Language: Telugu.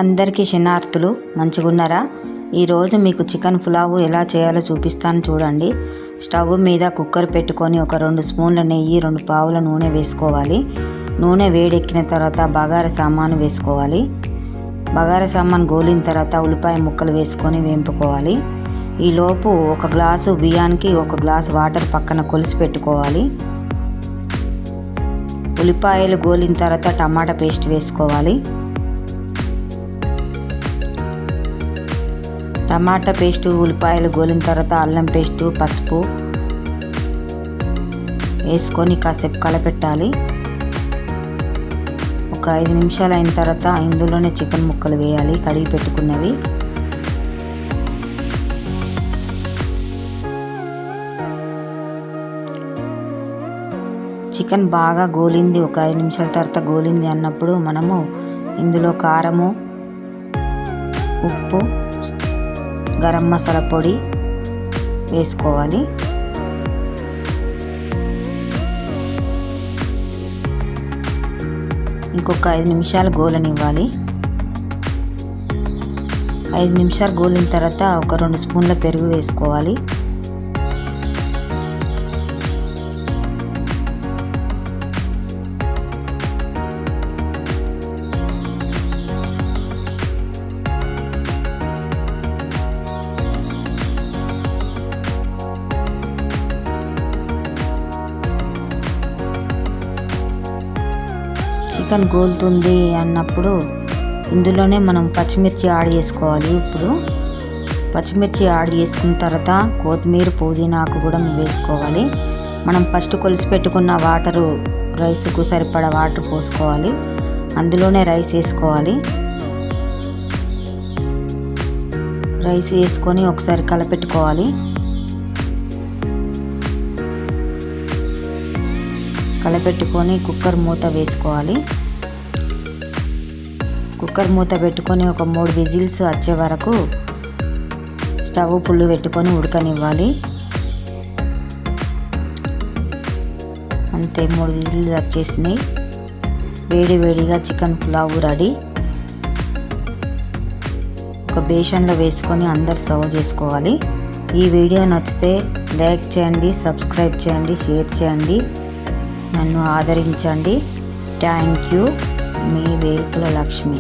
అందరికీ శనార్థులు మంచిగున్నారా? ఈరోజు మీకు చికెన్ పులావు ఎలా చేయాలో చూపిస్తాను చూడండి. స్టవ్ మీద కుక్కర్ పెట్టుకొని ఒక 2 స్పూన్ల నెయ్యి 2 పావుల నూనె వేసుకోవాలి. నూనె వేడెక్కిన తర్వాత బగారా సామాను వేసుకోవాలి. బగారా సామాను గోలిన తర్వాత ఉల్లిపాయ ముక్కలు వేసుకొని వేంపుకోవాలి. ఈలోపు 1 గ్లాసు బియ్యానికి 1 గ్లాసు వాటర్ పక్కన కొలిసి పెట్టుకోవాలి. ఉల్లిపాయలు గోలిన తర్వాత టమాటా పేస్ట్ వేసుకోవాలి. టమాటా పేస్టు ఉల్లిపాయలు గోలిన తర్వాత అల్లం పేస్టు పసుపు వేసుకొని కాసేపు కలపెట్టాలి. ఒక 5 నిమిషాలు అయిన తర్వాత ఇందులోనే చికెన్ ముక్కలు వేయాలి, కడిగి పెట్టుకున్నవి. చికెన్ బాగా గోలింది, ఒక 5 నిమిషాల తర్వాత గోలింది అన్నప్పుడు మనము ఇందులో కారము, ఉప్పు, గరం మసాలా పొడి వేసుకోవాలి. ఇంకొక 5 నిమిషాలు గోలనివ్వాలి. 5 నిమిషాలు గోలిన తర్వాత ఒక 2 స్పూన్ల పెరుగు వేసుకోవాలి. చికెన్ గోలుతుంది అన్నప్పుడు ఇందులోనే మనం పచ్చిమిర్చి యాడ్ చేసుకోవాలి. ఇప్పుడు పచ్చిమిర్చి యాడ్ చేసుకున్న తర్వాత కొత్తిమీర పుదీనాకు కూడా వేసుకోవాలి. మనం ఫస్ట్ కొలిసి పెట్టుకున్న వాటరు, రైస్కు సరిపడా వాటర్ పోసుకోవాలి. అందులోనే రైస్ వేసుకోవాలి. రైస్ వేసుకొని ఒకసారి కలపెట్టుకోవాలి. కలపెట్టుకొని కుక్కర్ మూత వేసుకోవాలి. కుక్కర్ మూత పెట్టుకొని ఒక 3 విజిల్స్ వచ్చే వరకు స్టవ్ పుల్లు పెట్టుకొని ఉడకనివ్వాలి. అంతే, 3 విజిల్స్ వచ్చేసినాయి. వేడి వేడిగా చికెన్ పులావు రెడీ. ఒక బేషన్లో వేసుకొని అందరు సర్వ్ చేసుకోవాలి. ఈ వీడియో నచ్చితే లైక్ చేయండి, సబ్స్క్రైబ్ చేయండి, షేర్ చేయండి, నన్ను ఆదరించండి. Thank you. Me Velpula Lakshmi.